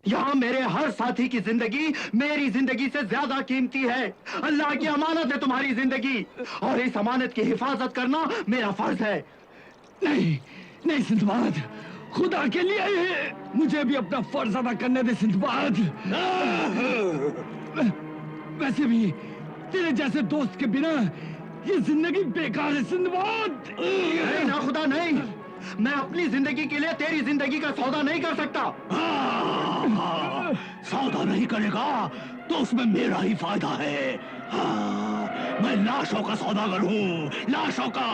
यहाँ मेरे हर साथी की जिंदगी मेरी जिंदगी से ज्यादा कीमती है। अल्लाह की अमानत है तुम्हारी जिंदगी, और इस अमानत की हिफाजत करना मेरा फर्ज है। नहीं नहीं सिंदबाद, खुदा के लिए मुझे भी अपना फर्ज अदा करने दे सिंदबाद। वैसे भी तेरे जैसे दोस्त के बिना ये जिंदगी बेकार है सिंदबाद। नहीं ना खुदा नहीं, मैं अपनी जिंदगी के लिए तेरी जिंदगी का सौदा नहीं कर सकता। सौदा नहीं करेगा तो उसमें मेरा ही फायदा है। मैं लाशों का सौदागर हूँ, लाशों का।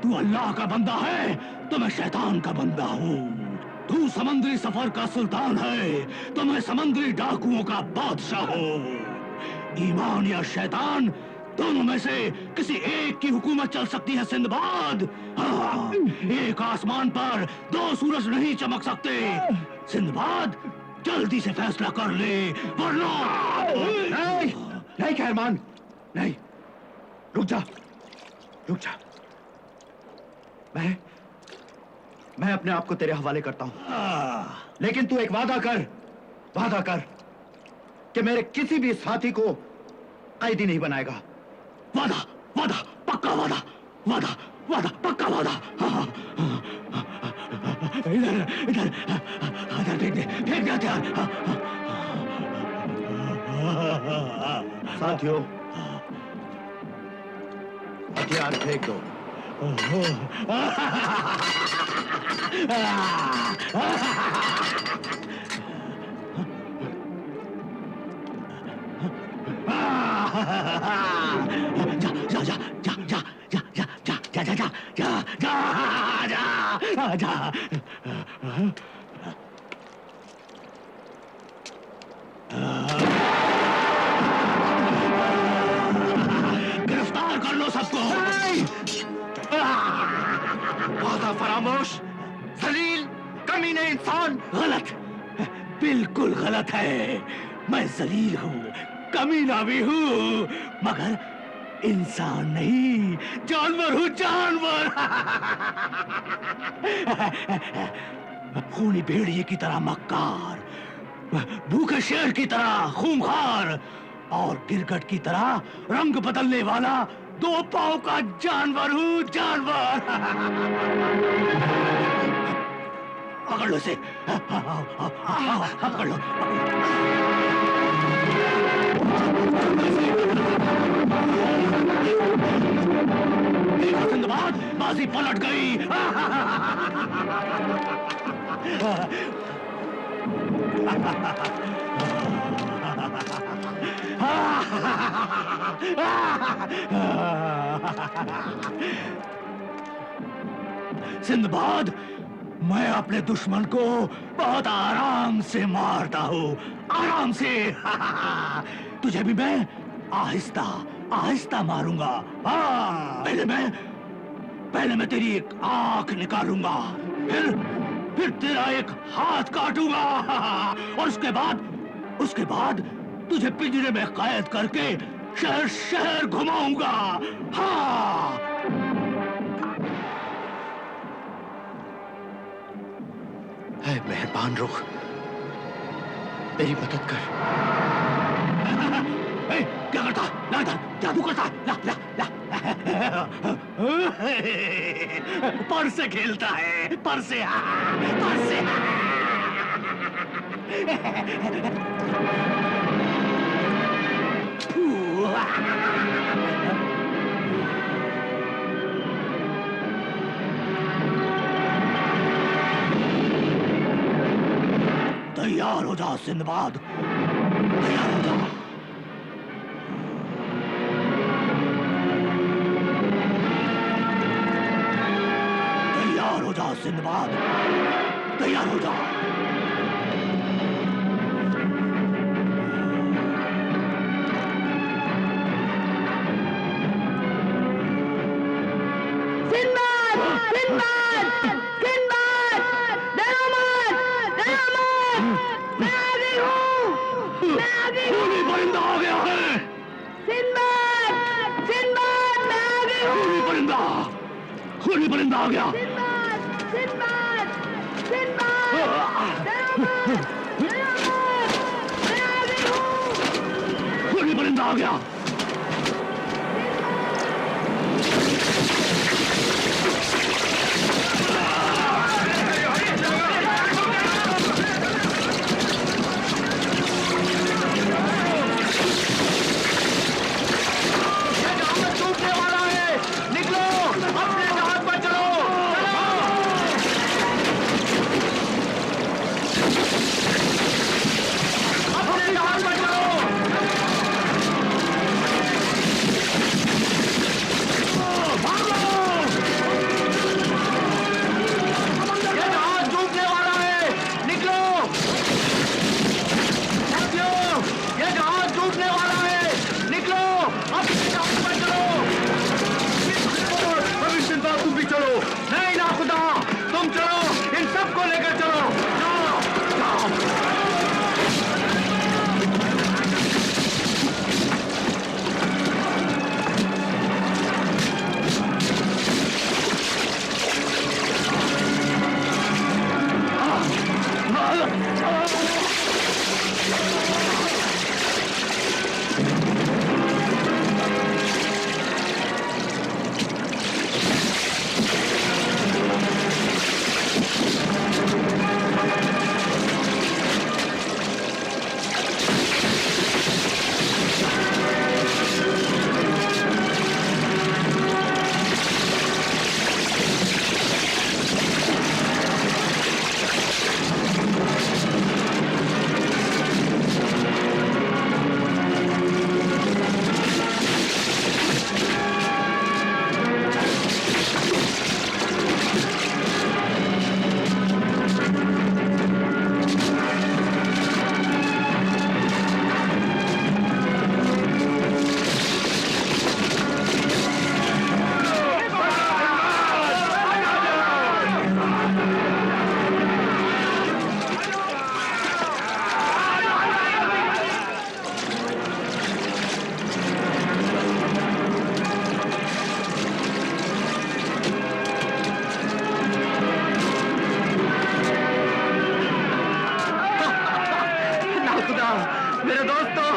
तू अल्लाह का बंदा है तो मैं शैतान का बंदा हूँ। तू समुद्री सफर का सुल्तान है तो मैं समुद्री डाकुओं का बादशाह हूँ। ईमान या शैतान, दोनों में से किसी एक की हुकूमत चल सकती है सिंदबाद। हाँ, एक आसमान पर दो सूरज नहीं चमक सकते। सिंदबाद, जल्दी से फैसला कर ले वरना। नहीं नहीं कहरमान, नहीं, रुक जा, रुक जा। मैं अपने आप को तेरे हवाले करता हूं, लेकिन तू एक वादा कर कि मेरे किसी भी साथी को कैदी नहीं बनाएगा। वादा, वादा, पक्का वादा, वादा, वादा, पक्का वादा। इधर इधर इधर फेंक दे हथियार। साथियों, हथियार फेंक दो। जा जा जा जा जा जा जा जा जा जा जा जा जा जा। गिरफ्तार कर लो सबको। वादा फरामोश, जलील, कमीने इंसान। गलत, बिल्कुल गलत है। मैं जलील हूँ, कमीना भी हूँ, मगर इंसान नहीं, जानवर हूँ, जानवर। खूनी भेड़िए की तरह मक्कार, भूखे शेर की तरह खूंखार, और गिरगट की तरह रंग बदलने वाला दो पांव का जानवर हूँ, जानवर। पकड़ लो इसे, पकड़ लो। सिंदबाद, बाजी पलट गई। सिंदबाद, मैं अपने दुश्मन को बहुत आराम से मारता हूँ, आराम से। तुझे भी मैं आहिस्ता आहिस्ता मारूंगा। हाँ, पहले मैं तेरी एक आंख निकालूंगा, फिर तेरा एक हाथ काटूंगा, और उसके बाद तुझे पिंजरे में कैद करके शहर शहर घुमाऊंगा। हाँ, है मेहरबान रुख, मेरी मदद कर। क्या करता? ला इधर, जादू करता? ला ला ला। पर से खेलता है, पर से, पर से। तैयार हो जा सिंदबाद, तैयार हो जा। तैयार हो जा सिंदबाद, तैयार हो जा। खूनी परिंदा आ गया। सिंदबाद, सिंदबाद, सिंदबाद, बंदा आ गया। मेरे दोस्तों,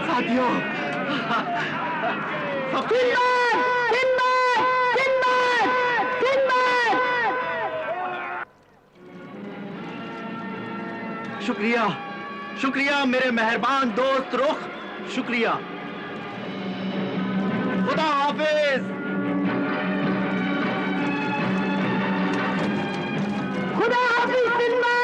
साथियों, शुक्रिया, शुक्रिया मेरे मेहरबान दोस्त रुख, शुक्रिया। खुदा हाफिज। खुदा हाफिज सिंदबाद।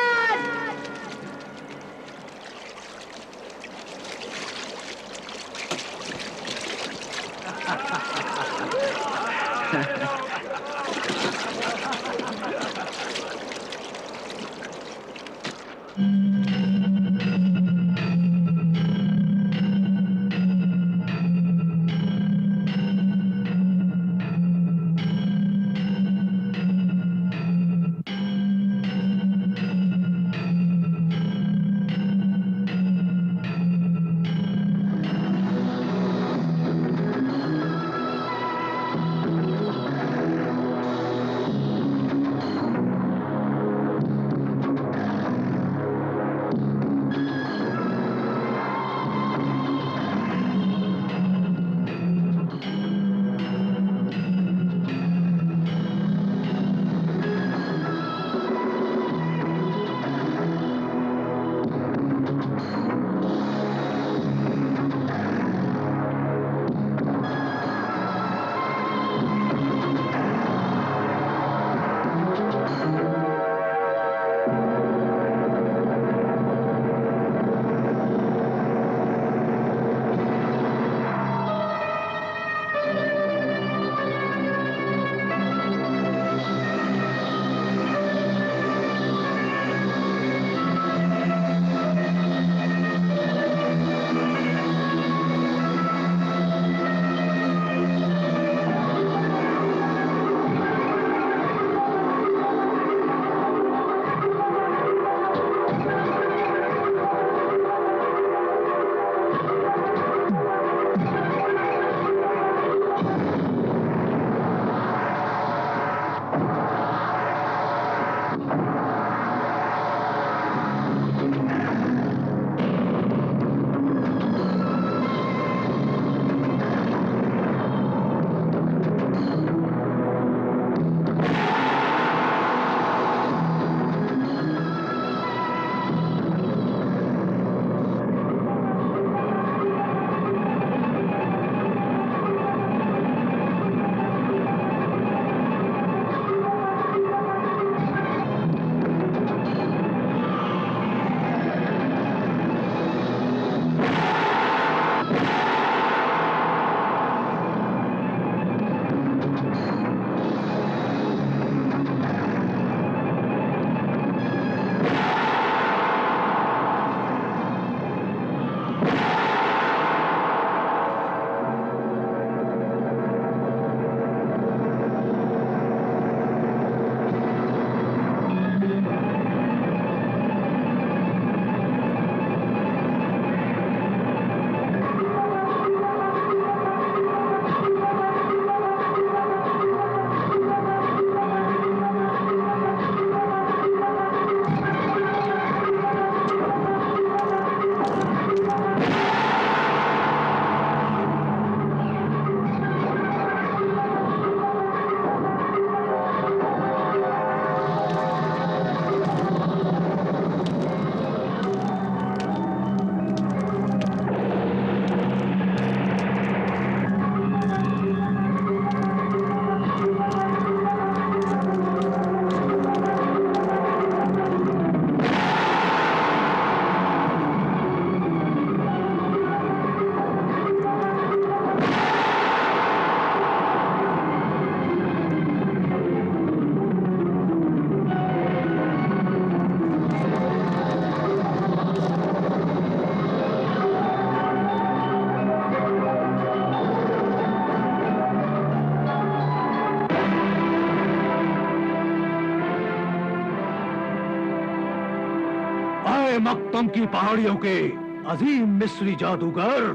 मक्तम की पहाड़ियों के अजीम मिस्री जादूगर,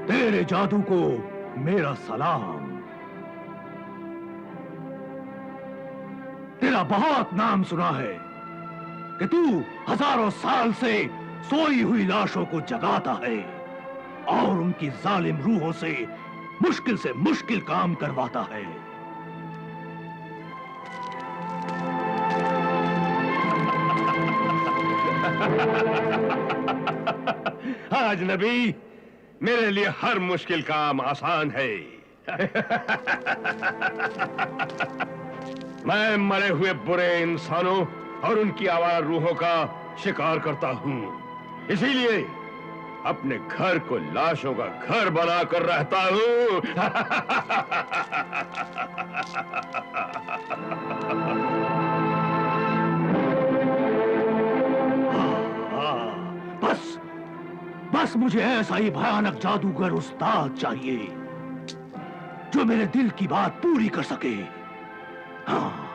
तेरे जादू को मेरा सलाम। तेरा बहुत नाम सुना है कि तू हजारों साल से सोई हुई लाशों को जगाता है और उनकी जालिम रूहों से मुश्किल काम करवाता है। आज नबी, मेरे लिए हर मुश्किल काम आसान है। मैं मरे हुए बुरे इंसानों और उनकी आवारा रूहों का शिकार करता हूँ, इसीलिए अपने घर को लाशों का घर बनाकर रहता हूँ। बस मुझे ऐसा ही भयानक जादूगर उस्ताद चाहिए जो मेरे दिल की बात पूरी कर सके। हाँ,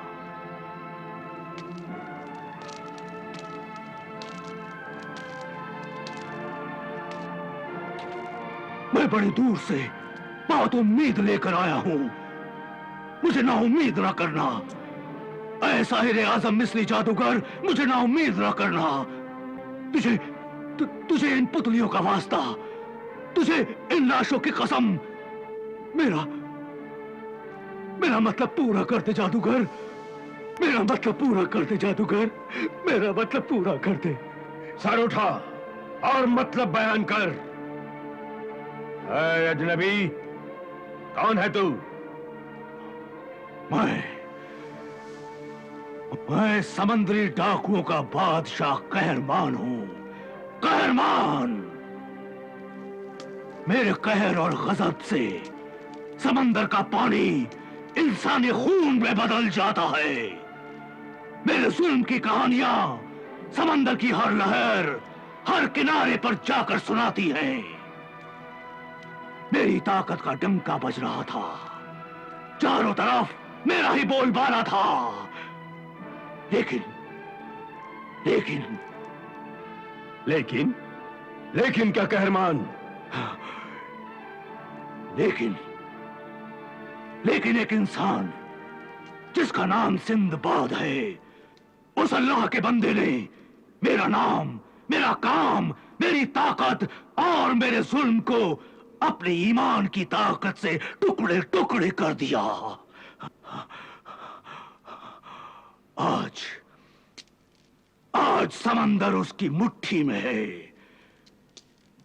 मैं बड़ी दूर से बहुत उम्मीद लेकर आया हूं, मुझे ना उम्मीद ना करना। ऐसा ही आजम मिस्री जादूगर, मुझे ना उम्मीद ना करना। तुझे इन पुतलियों का वास्ता, तुझे इन लाशों की कसम, मेरा मतलब पूरा कर दे जादूगर, मेरा मतलब पूरा कर दे जादूगर, मेरा मतलब पूरा कर दे। सर उठा और मतलब बयान कर। ऐ अजनबी, कौन है तू? मैं समंदरी डाकुओं का बादशाह कहरमान हूं। कहरमान! मेरे कहर और गजब से समंदर का पानी इंसानी खून में बदल जाता है। मेरे जुल्म की कहानियां समंदर की हर लहर, हर किनारे पर जाकर सुनाती है। मेरी ताकत का डंका बज रहा था, चारों तरफ मेरा ही बोलबाला था। लेकिन क्या कहरमान? लेकिन एक इंसान जिसका नाम सिंदबाद है, उस अल्लाह के बंदे ने मेरा नाम, मेरा काम, मेरी ताकत और मेरे जुल्म को अपने ईमान की ताकत से टुकड़े टुकड़े कर दिया। आज समंदर उसकी मुट्ठी में है।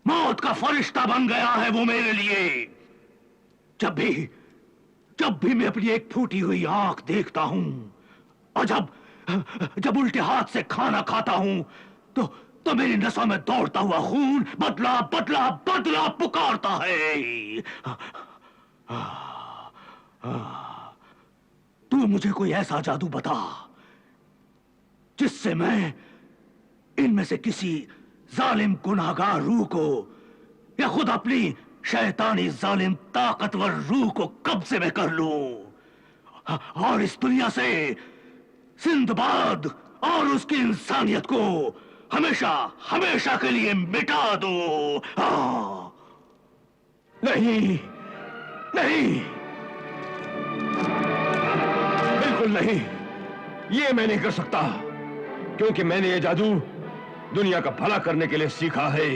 मौत का फरिश्ता बन गया है वो मेरे लिए। जब भी मैं अपनी एक फूटी हुई आंख देखता हूं और जब उल्टे हाथ से खाना खाता हूं तो मेरी नसों में दौड़ता हुआ खून बदला बदला बदला पुकारता है। तू मुझे कोई ऐसा जादू बता जिससे मैं इनमें से किसी जालिम गुनाहगार रूह को या खुद अपनी शैतानी जालिम ताकतवर रूह को कब्जे में कर लूं और इस दुनिया से सिंदबाद और उसकी इंसानियत को हमेशा हमेशा के लिए मिटा दो। नहीं, बिल्कुल नहीं, ये मैं नहीं कर सकता, क्योंकि मैंने ये जादू दुनिया का भला करने के लिए सीखा है।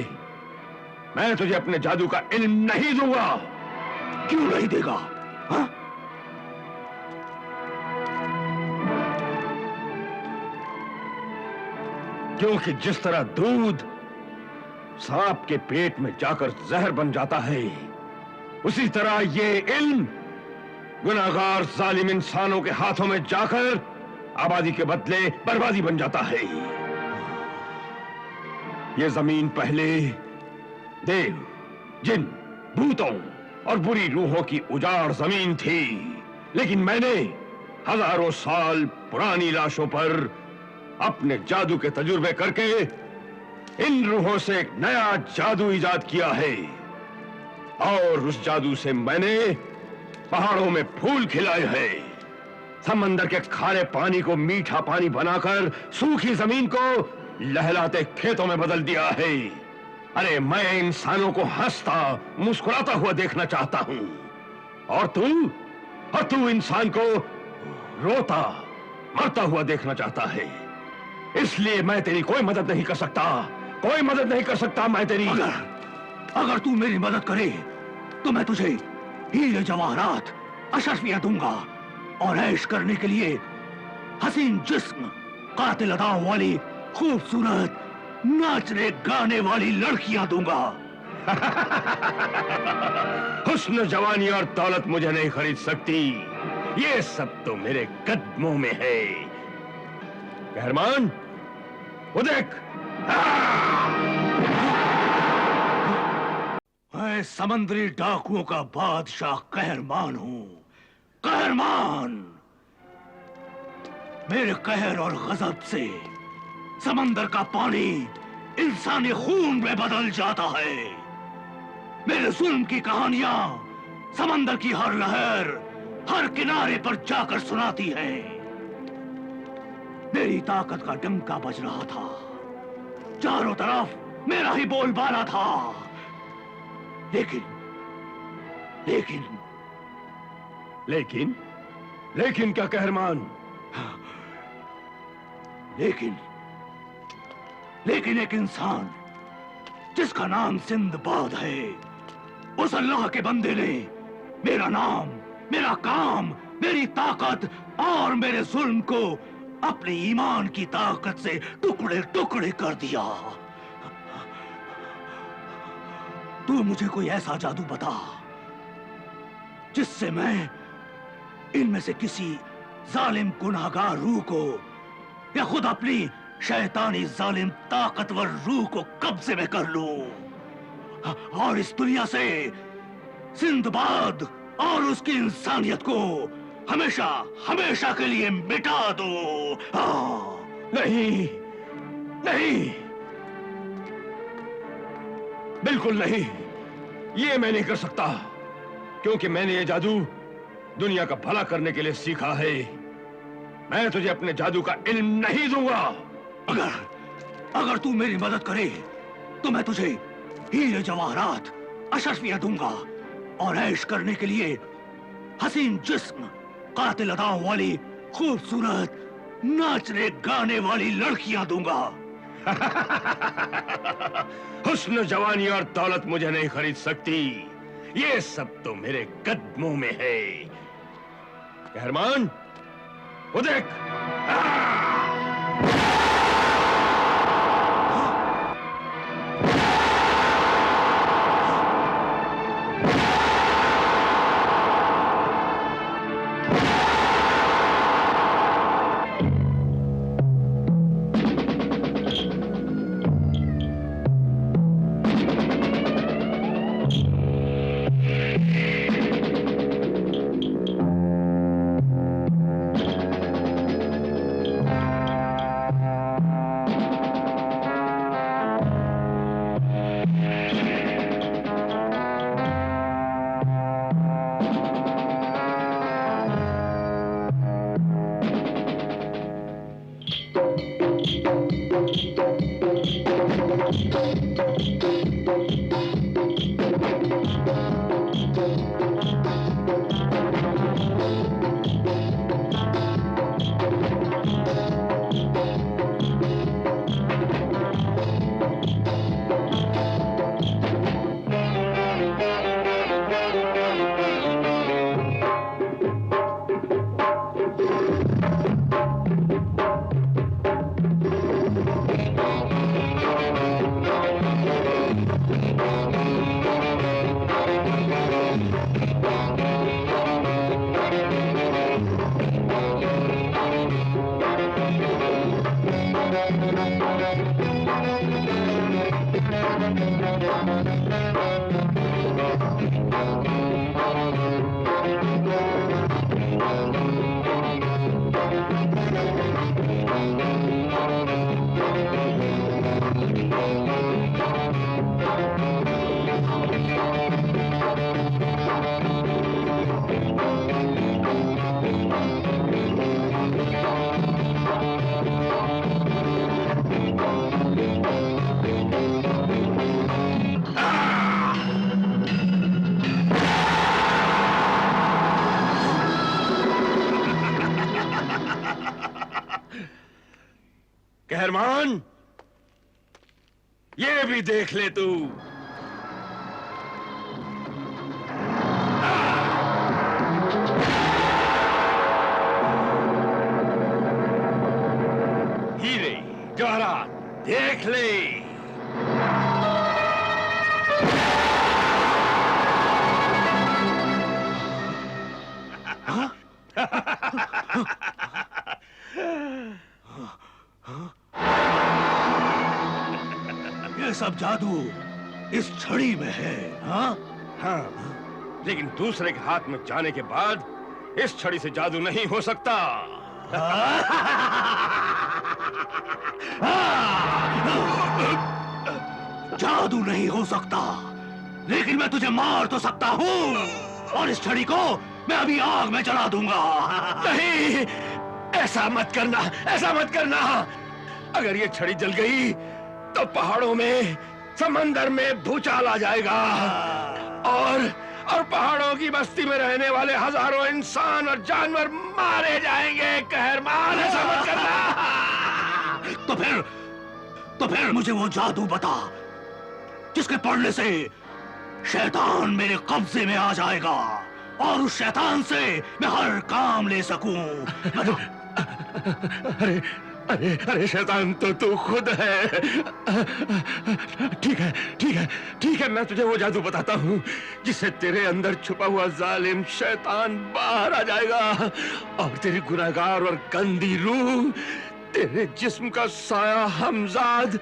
मैं तुझे अपने जादू का इल्म नहीं दूंगा। क्यों नहीं देगा? हा? क्योंकि जिस तरह दूध सांप के पेट में जाकर जहर बन जाता है, उसी तरह ये इल्म गुनाहगार जालिम इंसानों के हाथों में जाकर आबादी के बदले बर्बादी बन जाता है। ये जमीन पहले देव, जिन, भूतों और बुरी रूहों की उजाड़ जमीन थी, लेकिन मैंने हजारों साल पुरानी लाशों पर अपने जादू के तजुर्बे करके इन रूहों से एक नया जादू इजाद किया है। और उस जादू से मैंने पहाड़ों में फूल खिलाए हैं, समंदर के खारे पानी को मीठा पानी बनाकर सूखी जमीन को लहलाते खेतों में बदल दिया है। अरे मैं इंसानों को हंसता मुस्कुराता हुआ देखना चाहता हूं, और तू इंसान को रोता मरता हुआ देखना चाहता है। इसलिए मैं तेरी कोई मदद नहीं कर सकता, कोई मदद नहीं कर सकता मैं तेरी। अगर तू मेरी मदद करे तो मैं तुझे हीरे जवाहरात अशरफियां दूंगा और ऐश करने के लिए हसीन जिस्म, कातिल अदाओं वाली खूबसूरत नाचने गाने वाली लड़कियां दूंगा। हुस्न, जवानी और दौलत मुझे नहीं खरीद सकती। ये सब तो मेरे कदमों में है। कहरमान, वो देख। मैं समंदरी डाकुओं का बादशाह कहरमान हूं। कहरमान, मेरे कहर और गजब से समंदर का पानी इंसानी खून में बदल जाता है। मेरे जुल्म की कहानियां समंदर की हर लहर हर किनारे पर जाकर सुनाती है। मेरी ताकत का डंका बज रहा था, चारों तरफ मेरा ही बोलबाला था। लेकिन क्या कहरमान? लेकिन एक इंसान जिसका नाम सिंदबाद है, उस अल्लाह के बंदे ने मेरा नाम, मेरा काम, मेरी ताकत और मेरे जुल्म को अपने ईमान की ताकत से टुकड़े टुकड़े कर दिया। तू मुझे कोई ऐसा जादू बता जिससे मैं इनमें से किसी जालिम गुनाहगार रूह को या खुद अपनी शैतानी जालिम ताकतवर रूह को कब्जे में कर लूं और इस दुनिया से सिंदबाद और उसकी इंसानियत को हमेशा हमेशा के लिए मिटा दो। नहीं, बिल्कुल नहीं। ये मैं नहीं कर सकता, क्योंकि मैंने ये जादू दुनिया का भला करने के लिए सीखा है। मैं तुझे अपने जादू का इल्म नहीं दूंगा। अगर तू मेरी मदद करे तो मैं तुझे हीरे जवाहरात अशरफियां दूंगा और ऐश करने के लिए हसीन जिस्म, कातिल अदाओं वाली खूबसूरत नाचने गाने वाली लड़कियां दूंगा। हुस्न, जवानी और दौलत मुझे नहीं खरीद सकती। ये सब तो मेरे कदमों में है। कहरमान, वो देख। कहरमान, ये भी देख ले तू। हीरे जवाहरात देख ले। ये सब जादू इस छड़ी में है। हाँ हाँ, लेकिन दूसरे के हाथ में जाने के बाद इस छड़ी से जादू नहीं हो सकता। जादू नहीं हो सकता, लेकिन मैं तुझे मार तो सकता हूँ, और इस छड़ी को मैं अभी आग में जला दूंगा। नहीं, ऐसा मत करना, ऐसा मत करना। अगर ये छड़ी जल गई तो पहाड़ों में, समंदर में भूचाल आ जाएगा, और पहाड़ों की बस्ती में रहने वाले हजारों इंसान और जानवर मारे जाएंगे। कहरमान, ऐसा मत करना। तो फिर मुझे वो जादू बता जिसके पढ़ने से शैतान मेरे कब्जे में आ जाएगा, और उस शैतान से मैं हर काम ले सकूं। अरे अरे अरे, शैतान तो तू खुद है। ठीक है, ठीक है, ठीक है, मैं तुझे वो जादू बताता हूँ जिससे तेरे अंदर छुपा हुआ जालिम शैतान बाहर आ जाएगा, और तेरी गुनहगार और गंदी रूह, तेरे जिस्म का साया हमजाद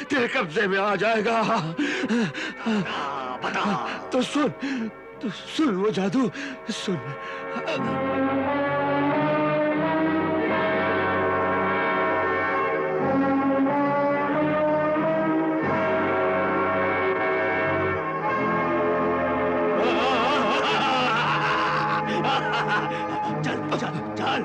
तेरे कब्जे में आ जाएगा। बता। तो सुन वो जादू, सुन। चल चल चल चल।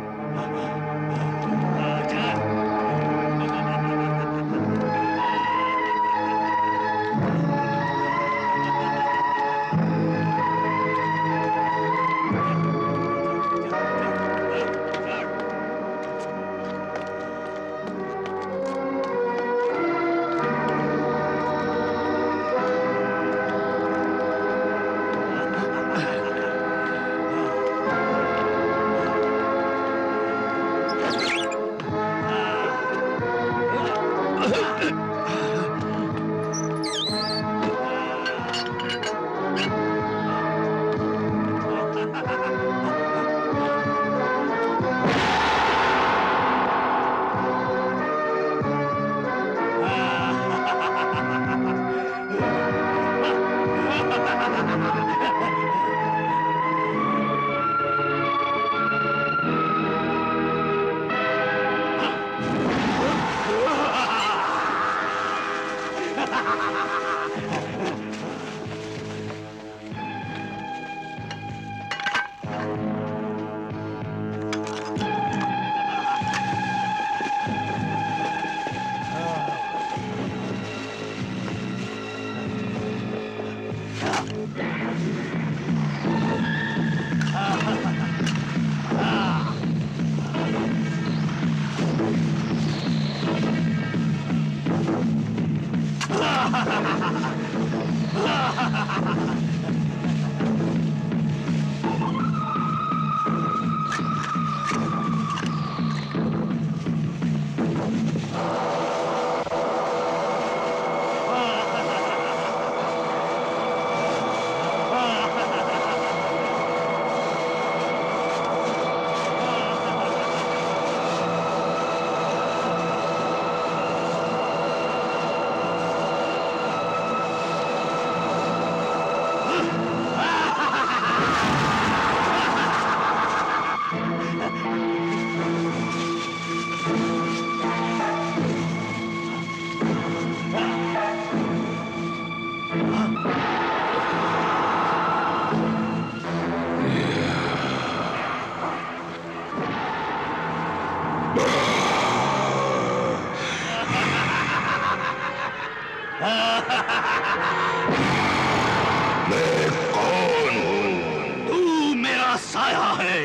साया है,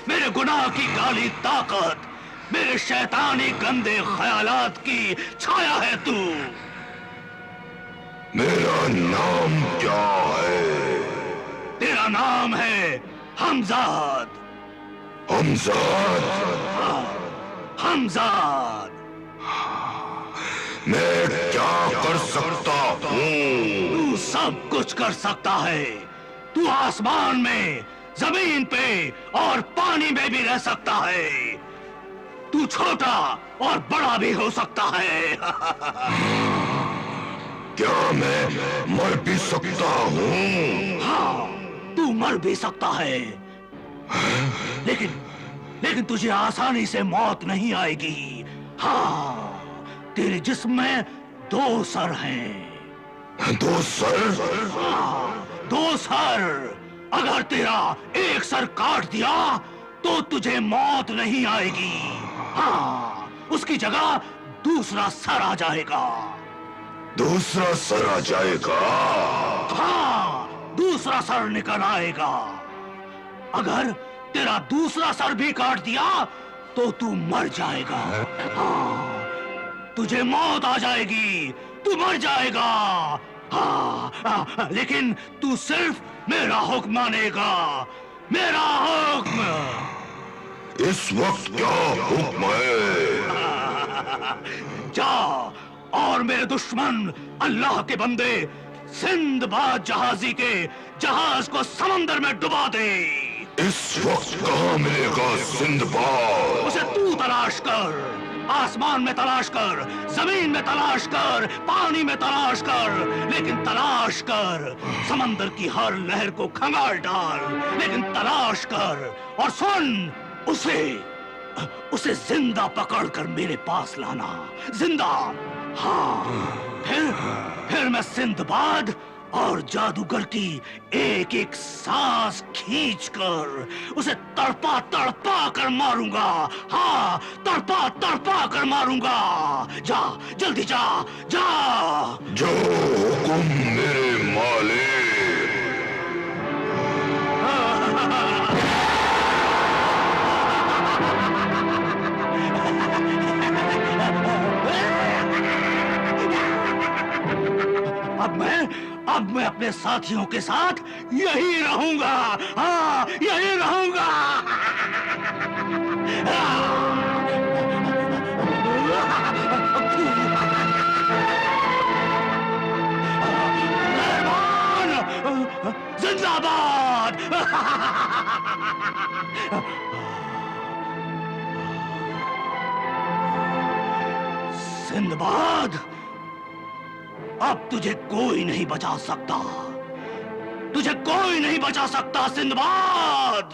मेरे गुनाह की काली ताकत, मेरे शैतानी गंदे ख्यालात की छाया है तू। मेरा नाम क्या है? तेरा नाम है हमजाद। हमजाद? हमजाद। मैं क्या कर सकता हूँ? तू सब कुछ कर सकता है। तू आसमान में, जमीन पे और पानी में भी रह सकता है। तू छोटा और बड़ा भी हो सकता है। क्या मैं मर भी सकता हूँ? हाँ, तू मर भी सकता है, लेकिन तुझे आसानी से मौत नहीं आएगी। हाँ, तेरे जिस्म में 2 सर हैं। 2 सर? हाँ, 2 सर। अगर तेरा एक सर काट दिया तो तुझे मौत नहीं आएगी। हाँ, उसकी जगह दूसरा सर आ जाएगा। दूसरा सर आ जाएगा? हाँ, दूसरा सर निकल आएगा। अगर तेरा दूसरा सर भी काट दिया तो तू मर जाएगा। हाँ, तुझे मौत आ जाएगी, तू मर जाएगा। हाँ, लेकिन तू सिर्फ मेरा हुक्म मानेगा। मेरा हुक्म। इस वक्त क्या हुक्म है? जा और मेरे दुश्मन अल्लाह के बंदे सिंदबाद जहाजी के जहाज को समंदर में डुबा दे। इस वक्त कहाँ मिलेगा सिंदबाद? उसे तू तलाश कर। आसमान में तलाश कर, जमीन में तलाश कर, पानी में तलाश कर, लेकिन तलाश कर। समंदर की हर लहर को खंगाल डाल, लेकिन तलाश कर। और सुन, उसे जिंदा पकड़कर मेरे पास लाना। जिंदा। हाँ, फिर मैं सिंदबाद और जादूगर की एक एक सांस खींचकर उसे तड़पा तड़पा कर मारूंगा। हाँ, तड़पा तड़पा कर मारूंगा। जा, जल्दी जा, जा। जो हुक्म मेरे मालिक। अब मैं अपने साथियों के साथ यही रहूंगा। हाँ, यही रहूंगा। रहमान जिंदाबाद। सिंदबाद, अब तुझे कोई नहीं बचा सकता। तुझे कोई नहीं बचा सकता सिंदबाद।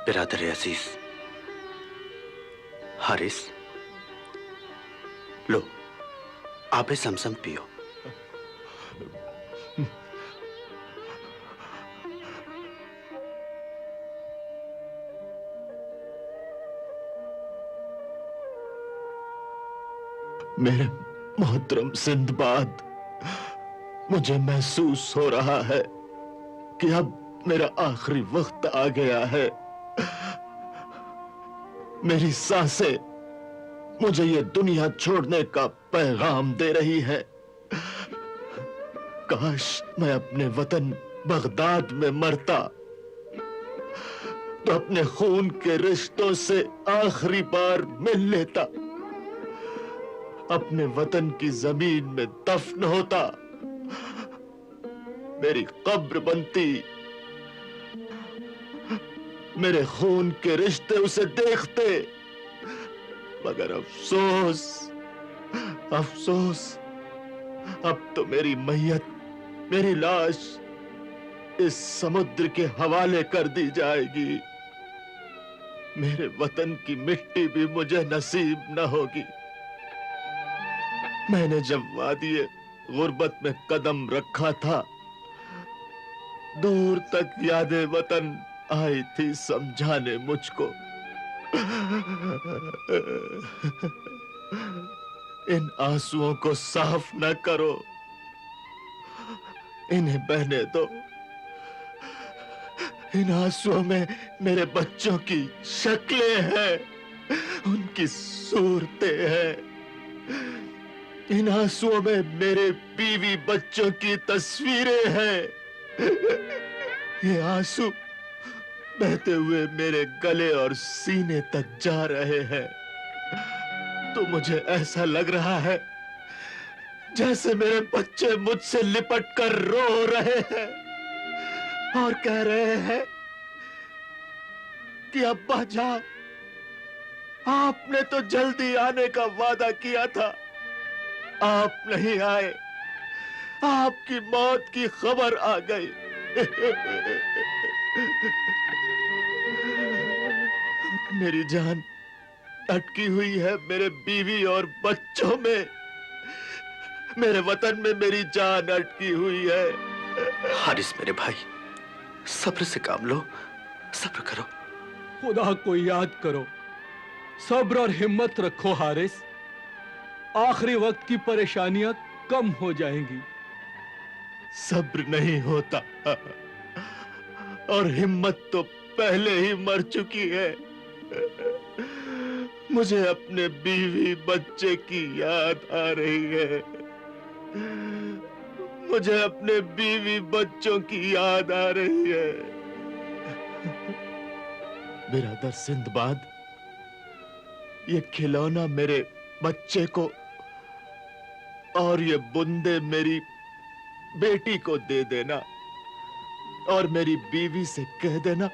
बिरादर अजीज हारिस, लो आपे समसम पियो। मेरे मोहतरम सिंदबाद, मुझे महसूस हो रहा है कि अब मेरा आखिरी वक्त आ गया है। मेरी सांसें मुझे ये दुनिया छोड़ने का पैगाम दे रही है। काश मैं अपने वतन बगदाद में मरता तो अपने खून के रिश्तों से आखिरी बार मिल लेता, अपने वतन की जमीन में दफन होता, मेरी कब्र बनती, मेरे खून के रिश्ते उसे देखते। मगर अफसोस, अफसोस, अब तो मेरी मैयत, मेरी लाश इस समुद्र के हवाले कर दी जाएगी। मेरे वतन की मिट्टी भी मुझे नसीब न होगी। मैंने जब वादिये गुर्बत में कदम रखा था, दूर तक यादें वतन आई थी समझाने मुझको इन आंसुओं को साफ न करो, इन्हें बहने दो। इन आंसुओं में मेरे बच्चों की शक्लें हैं, उनकी सूरतें हैं। इन आंसुओं में मेरे बीवी बच्चों की तस्वीरें हैं। ये आंसू बहते हुए मेरे गले और सीने तक जा रहे हैं, तो मुझे ऐसा लग रहा है जैसे मेरे बच्चे मुझसे लिपट कर रो रहे हैं और कह रहे हैं कि अब्बा जान, आपने तो जल्दी आने का वादा किया था, आप नहीं आए, आपकी मौत की खबर आ गई। मेरी जान अटकी हुई है मेरे बीवी और बच्चों में, मेरे वतन में मेरी जान अटकी हुई है। हारिस मेरे भाई, सब्र से काम लो, सब्र करो। खुदा को याद करो, सब्र और हिम्मत रखो हारिस, आखिरी वक्त की परेशानियां कम हो जाएंगी। सब्र नहीं होता और हिम्मत तो पहले ही मर चुकी है। मुझे अपने बीवी बच्चे की याद आ रही है, मुझे अपने बीवी बच्चों की याद आ रही है। बिरादर सिंदबाद, ये खिलौना मेरे बच्चे को और ये बूंदे मेरी बेटी को दे देना और मेरी बीवी से कह देना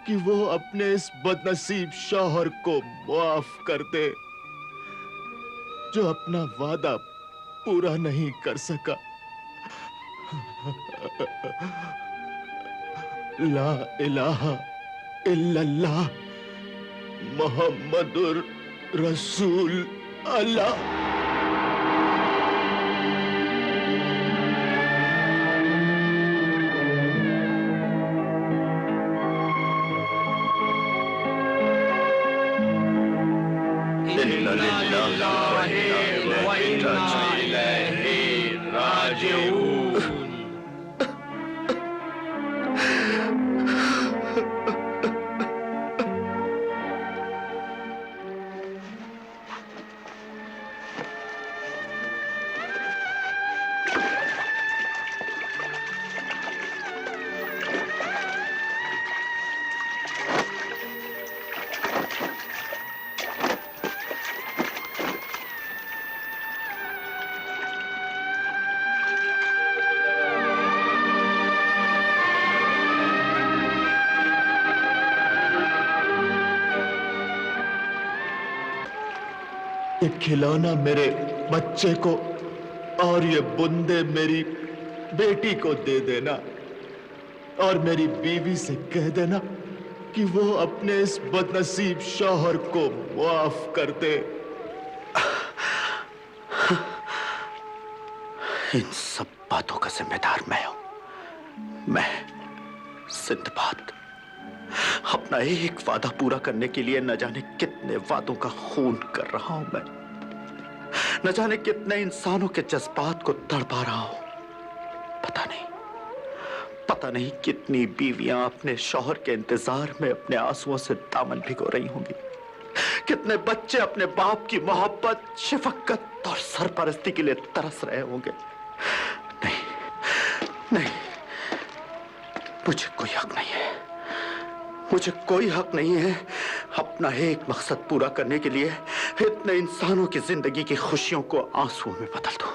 कि वो अपने इस बदनसीब शौहर को माफ कर दे जो अपना वादा पूरा नहीं कर सका। ला इलाहा इल्लल्लाह मुहम्मदुर रसूल अल्लाह। ये खिलौना मेरे बच्चे को और ये बूंदे मेरी बेटी को दे देना और मेरी बीवी से कह देना कि वो अपने इस बदनसीब शौहर को माफ कर दे। इन सब बातों का जिम्मेदार मैं हूं। मैं सिंदबाद अपना एक वादा पूरा करने के लिए न जाने कितने वादों का खून कर रहा हूं। मैं न जाने कितने इंसानों के जज्बात को तड़पा रहा हूं। पता नहीं कितनी बीवियां अपने शौहर के इंतजार में अपने आंसुओं से दामन भिगो रही होंगी। कितने बच्चे अपने बाप की मोहब्बत, शफकत और सरपरस्ती के लिए तरस रहे होंगे। नहीं, मुझे कोई हक नहीं है, मुझे कोई हक नहीं है अपना एक मकसद पूरा करने के लिए इतने इंसानों की जिंदगी की खुशियों को आंसुओं में बदल दूं।